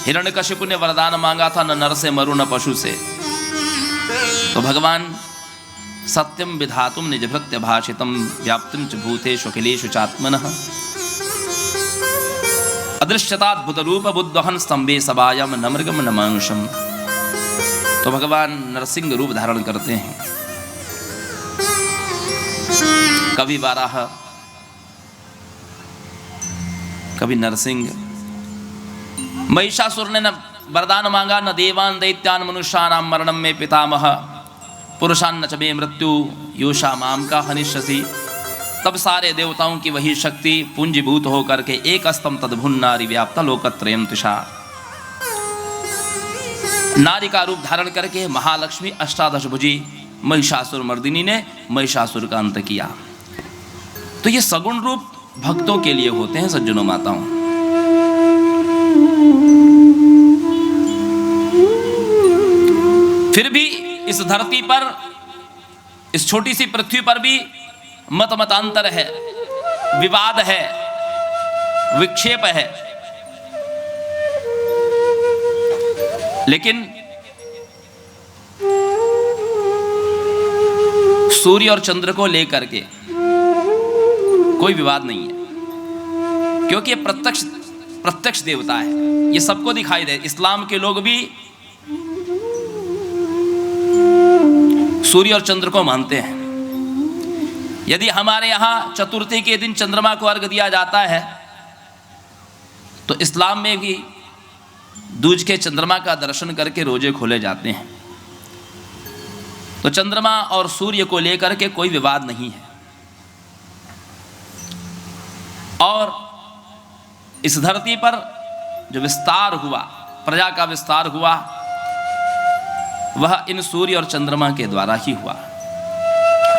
हिरण्यकशिपु ने वरदान मांगा था, न नर से मरु न पशु से। तो भगवान सत्यम विधातुम निजभृत्य भाषितम व्याप्तिम च भूतेषु अखिलेषु चात्मनः अदृश्यताद्भुत रूप बुद्धहन स्तंभे सभायम न मृगम न मानुषम। तो भगवान नरसिंह रूप धारण करते हैं, कभी वाराह, कभी नरसिंह। महिषासुर ने न वरदान मांगा, न देवान दैत्यान मनुष्यानाम मरणम में पितामह पुरुषान न च मे मृत्यु योषा माम का हनिष्यसि। तब सारे देवताओं की वही शक्ति पूंजीभूत होकर के एक अस्तम तद्भुन नारी व्याप्त लोकत्रयम तुषा, नारी का रूप धारण करके महालक्ष्मी अष्टादश भुजी महिषासुर मर्दिनी ने महिषासुर का अंत किया। तो ये सगुण रूप भक्तों के लिए होते हैं सज्जनों माताओं। फिर भी इस धरती पर, इस छोटी सी पृथ्वी पर भी मत मतांतर है, विवाद है, विक्षेप है। लेकिन सूर्य और चंद्र को लेकर के कोई विवाद नहीं है, क्योंकि ये प्रत्यक्ष देवता है, ये सबको दिखाई दे। इस्लाम के लोग भी सूर्य और चंद्र को मानते हैं। यदि हमारे यहाँ चतुर्थी के दिन चंद्रमा को अर्घ दिया जाता है, तो इस्लाम में भी दूज के चंद्रमा का दर्शन करके रोजे खोले जाते हैं। तो चंद्रमा और सूर्य को लेकर के कोई विवाद नहीं है। और इस धरती पर जो विस्तार हुआ, प्रजा का विस्तार हुआ, वह इन सूर्य और चंद्रमा के द्वारा ही हुआ।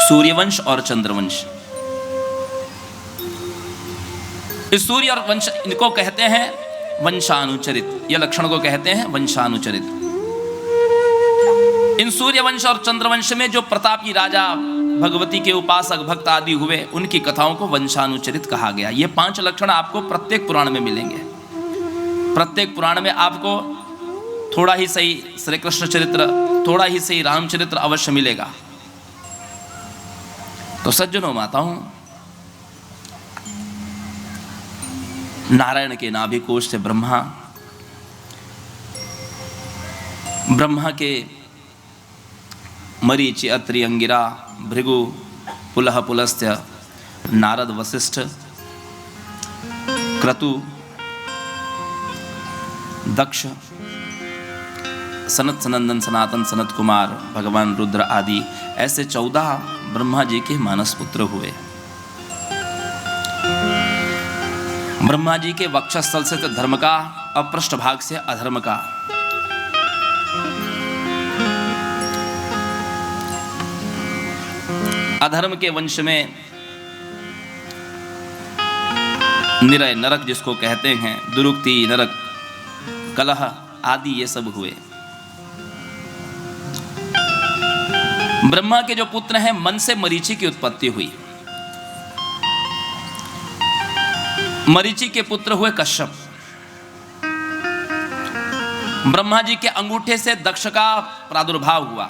सूर्यवंश और चंद्रवंश, इस सूर्य और वंश, इनको कहते हैं वंशानुचरित, यह लक्षण को कहते हैं वंशानुचरित। इन सूर्यवंश और चंद्रवंश में जो प्रतापी राजा, भगवती के उपासक भक्त आदि हुए, उनकी कथाओं को वंशानुचरित कहा गया। ये 5 लक्षण आपको प्रत्येक पुराण में मिलेंगे। प्रत्येक पुराण में आपको थोड़ा ही सही श्री कृष्ण चरित्र, थोड़ा ही सही रामचरित्र अवश्य मिलेगा। तो सज्जनों माताओं, नारायण के नाभि कोश से ब्रह्मा के मरीचि अत्रि अंगिरा भृगु पुलह पुलस्त्य नारद वशिष्ठ क्रतु दक्ष सनत सनंदन सनातन सनत कुमार भगवान रुद्र आदि ऐसे 14 ब्रह्मा जी के मानस पुत्र हुए। ब्रह्मा जी के वक्षस्थल से तो धर्म का, और पृष्ठभाग से अधर्म का। अधर्म के वंश में निरय नरक जिसको कहते हैं, दुरुक्ति नरक, कलह आदि ये सब हुए। ब्रह्मा के जो पुत्र हैं, मन से मरीचि की उत्पत्ति हुई। मरीचि के पुत्र हुए कश्यप। ब्रह्मा जी के अंगूठे से दक्ष का प्रादुर्भाव हुआ।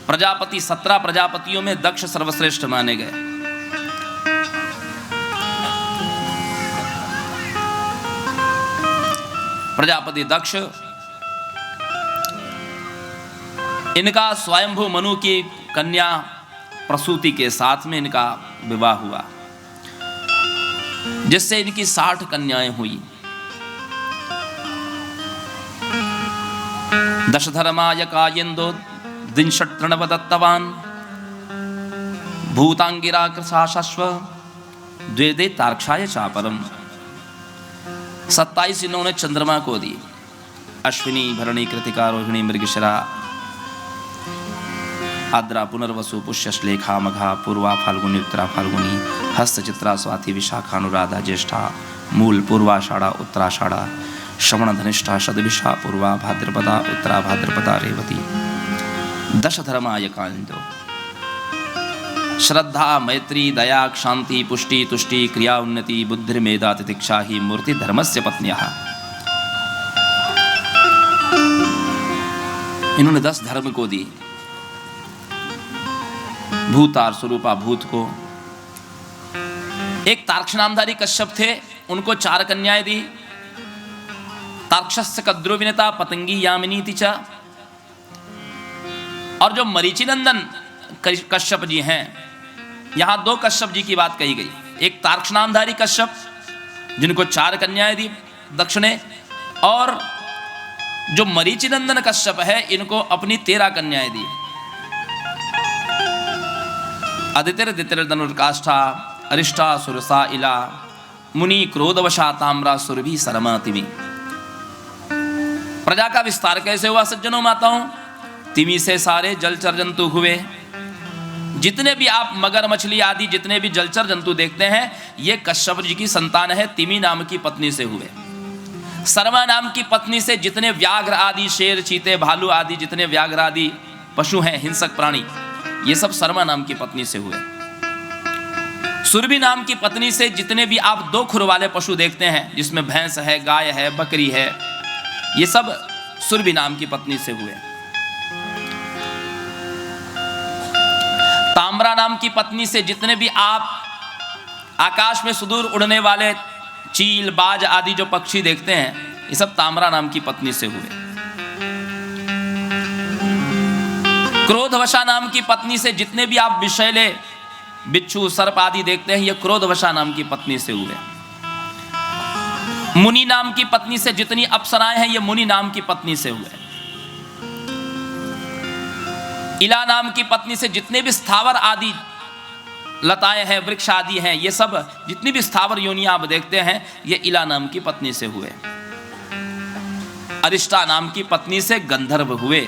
प्रजापति, 17 प्रजापतियों में दक्ष सर्वश्रेष्ठ माने गए। प्रजापति दक्ष, इनका स्वयंभू मनु की कन्या प्रसूति के साथ में इनका विवाह हुआ, जिससे इनकी 60 कन्याएं हुई। दशधर्माय कायेन्दो दिंशट्रणव दत्तवान भूतांगिरा कृशाश्व द्वेदे तार्क्षाय चापरम। 27 इन्होंने चंद्रमा को दी। अश्विनी भरणी कृतिका रोहिणी मृगशिरा आद्रा पुनर्वसु पुष्यश्लेखा मघा पूर्वा फाल्गुनी उत्तरा फाल्गुनी हस्त चित्रा स्वाति विशाखा अनुराधा ज्येष्ठा मूल पूर्वाषाढ़ा उत्तराषाढ़ा श्रवण धनिष्ठा शतभिषा पूर्वा भाद्रपदा उत्तरा भाद्रपदा रेवती। दशधर्माय कालिंदो श्रद्धा मैत्री दया शांति पुष्टि तुष्टि क्रिया उन्नति बुद्धिर्मेधा तितिक्षा ही मूर्ति धर्मस्य पत्न्यः इन्होंने 10 धर्म को दी। भूतार स्वरूपा भूत को। एक तार्क्ष नामधारी कश्यप थे, उनको 4 कन्याएं दी। तार्क्षस्य कद्रुविनेता पतंगी यामिनी च। और जो मरीचिनंदन कश्यप जी हैं, यहां 2 कश्यप जी की बात कही गई। एक तार्क्ष नामधारी कश्यप जिनको 4 कन्याएं दी दक्षिणे, और जो मरीचिनंदन कश्यप है इनको अपनी 13 कन्याएं दी। अदितिर धनुर्काष्ठा अरिष्टा सुरसा इला मुनि क्रोधवशा ताम्रा सुरभि सरमातिमि। प्रजा का विस्तार कैसे हुआ सज्जनों माताओं? तिमि से सारे जलचर जंतु हुए। जितने भी आप मगर मछली आदि जितने भी जलचर जंतु देखते हैं, ये कश्यप जी की संतान है, तिमि नाम की पत्नी से हुए। सरमा नाम की पत्नी से जितने व्याघ्र आदि, शेर चीते भालू आदि जितने व्याघ्र आदि पशु हैं, हिंसक प्राणी, ये सब सरमा नाम की पत्नी से हुए। सुरभि नाम की पत्नी से जितने भी आप 2 खुर वाले पशु देखते हैं, जिसमें भैंस है, गाय है, बकरी है, ये सब सुरभि नाम की पत्नी से हुए। ताम्रा नाम की पत्नी से जितने भी आप आकाश में सुदूर उड़ने वाले चील, बाज आदि जो पक्षी देखते हैं, ये सब ताम्रा नाम की पत्नी से हुए। क्रोधवशा नाम की पत्नी से जितने भी आप विषैले बिच्छू, सर्प आदि देखते हैं, ये क्रोधवशा नाम की पत्नी से हुए। मुनि नाम की पत्नी से जितनी अप्सराएं हैं, ये मुनि नाम की पत्नी से हुए। इला नाम की पत्नी से जितने भी स्थावर आदि लताएं हैं, वृक्ष आदि हैं, ये सब जितनी भी स्थावर योनियां आप देखते हैं, ये इला नाम की पत्नी से हुए। अरिष्टा नाम की पत्नी से गंधर्व हुए।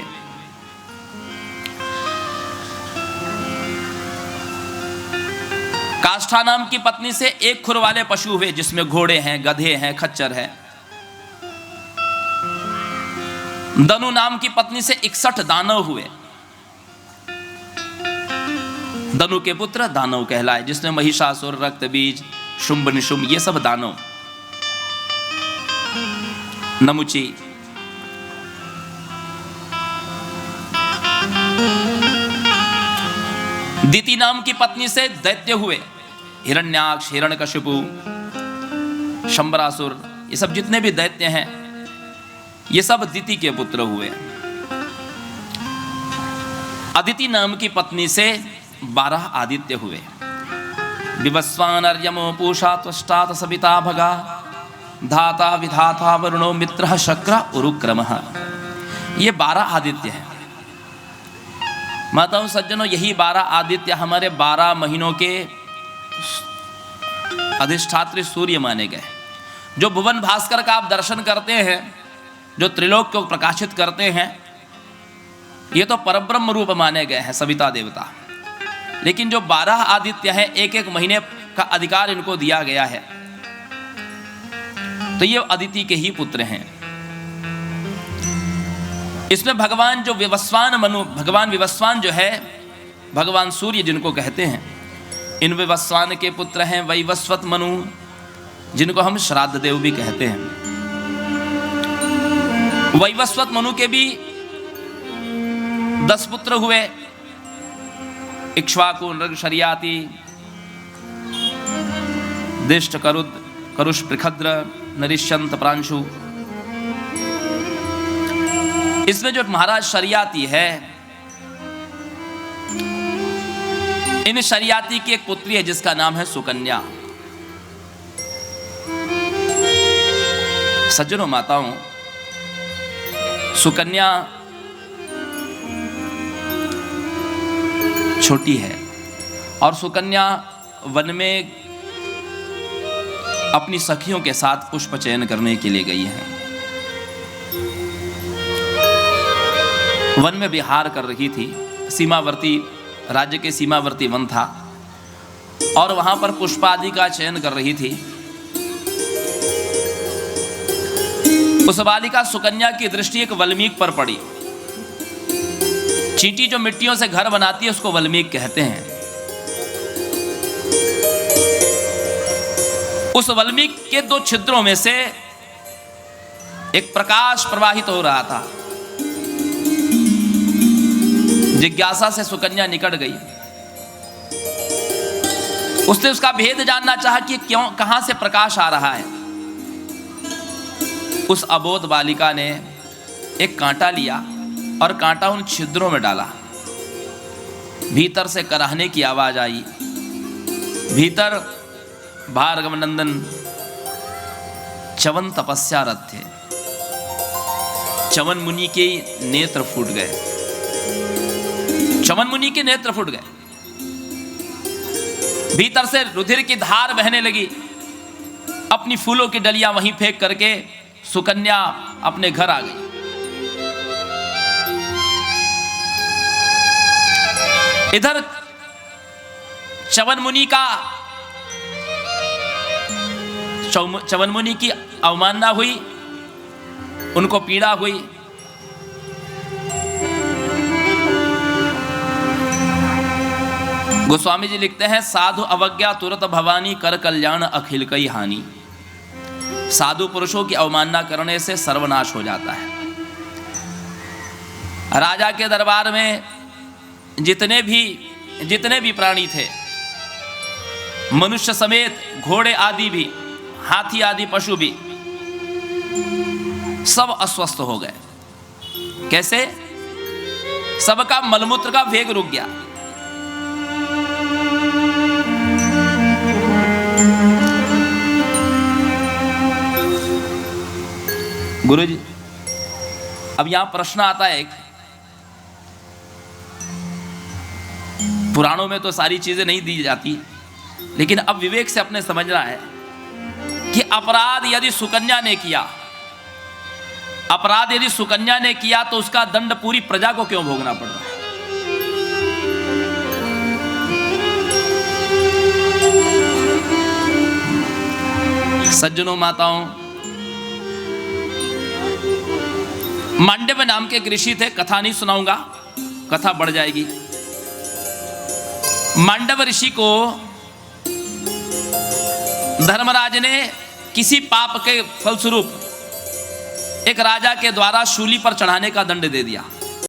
काष्ठा नाम की पत्नी से 1 खुर वाले पशु हुए, जिसमें घोड़े हैं, गधे हैं, खच्चर है। दनु नाम की पत्नी से 61 दानव हुए। दनु के पुत्र दानव कहलाए, जिसमें महिषासुर, रक्तबीज, शुंभ निशुंभ, ये सब दानव। नमुची, दिति नाम की पत्नी से दैत्य हुए। हिरण्याक्ष, हिरण्यकशिपु, शंबरासुर, ये सब जितने भी दैत्य हैं, ये सब दिति के पुत्र हुए। अदिति नाम की पत्नी से 12 आदित्य हुए। विवस्वानर्यमो पूषा त्वष्टा सविता भगा धाता विधाता वरुणो मित्रः शक्र उरुक्रमः। ये 12 आदित्य हैं। माताओं सज्जनों, यही 12 आदित्य हमारे 12 महीनों के अधिष्ठात्री सूर्य माने गए। जो भुवन भास्कर का आप दर्शन करते हैं, जो त्रिलोक को प्रकाशित करते हैं, ये तो परब्रह्म रूप माने गए हैं, सविता देवता। लेकिन जो 12 आदित्य हैं, 1-1 महीने का अधिकार इनको दिया गया है, तो ये अदिति के ही पुत्र हैं। इसमें भगवान जो विवस्वान मनु, भगवान विवस्वान जो है, भगवान सूर्य जिनको कहते हैं, इन विवस्वान के पुत्र हैं वैवस्वत मनु, जिनको हम श्राद्ध देव भी कहते हैं। वैवस्वत मनु के भी 10 पुत्र हुए। इक्ष्वाकु, नृग, शरियाति, दिष्ट, करुद, करुष, पृखद्र, नरिष्यंत, प्रांशु। इसमें जो महाराज शरियाती है, इन शरियाती की एक पुत्री है जिसका नाम है सुकन्या। सज्जनों माताओं, सुकन्या छोटी है और सुकन्या वन में अपनी सखियों के साथ पुष्प चयन करने के लिए गई है। वन में विहार कर रही थी। सीमावर्ती राज्य के सीमावर्ती वन था और वहां पर पुष्प आदि का चयन कर रही थी। उस बालिका सुकन्या की दृष्टि एक वल्मीक पर पड़ी। चींटी जो मिट्टियों से घर बनाती है उसको वल्मीक कहते हैं। उस वल्मीक के 2 छिद्रों में से एक प्रकाश प्रवाहित हो रहा था। जिज्ञासा से सुकन्या निकट गई। उसने उसका भेद जानना चाहा कि क्यों, कहां से प्रकाश आ रहा है। उस अबोध बालिका ने एक कांटा लिया और कांटा उन छिद्रों में डाला। भीतर से कराहने की आवाज आई। भीतर भार्गव नंदन च्यवन तपस्यारत थे। च्यवन मुनि के नेत्र फूट गए। च्यवन मुनि के नेत्र फूट गए। भीतर से रुधिर की धार बहने लगी। अपनी फूलों की डलियां वहीं फेंक करके सुकन्या अपने घर आ गई। इधर च्यवन मुनि की अवमानना हुई, उनको पीड़ा हुई। गोस्वामी जी लिखते हैं, साधु अवज्ञा तुरत भवानी कर कल्याण अखिल कई हानि। साधु पुरुषों की अवमानना करने से सर्वनाश हो जाता है। राजा के दरबार में जितने भी प्राणी थे, मनुष्य समेत घोड़े आदि भी, हाथी आदि पशु भी, सब अस्वस्थ हो गए। कैसे? सबका मलमूत्र का वेग रुक गया। गुरुजी, अब यहां प्रश्न आता है एक, पुराणों में तो सारी चीजें नहीं दी जाती, लेकिन अब विवेक से अपने समझना है कि अपराध यदि सुकन्या ने किया, अपराध यदि सुकन्या ने किया तो उसका दंड पूरी प्रजा को क्यों भोगना पड़ रहा है? सज्जनों, माताओं, मांडव्य नाम के एक ऋषि थे। कथा नहीं सुनाऊंगा, कथा बढ़ जाएगी। मांडव ऋषि को धर्मराज ने किसी पाप के फलस्वरूप एक राजा के द्वारा शूली पर चढ़ाने का दंड दे दिया।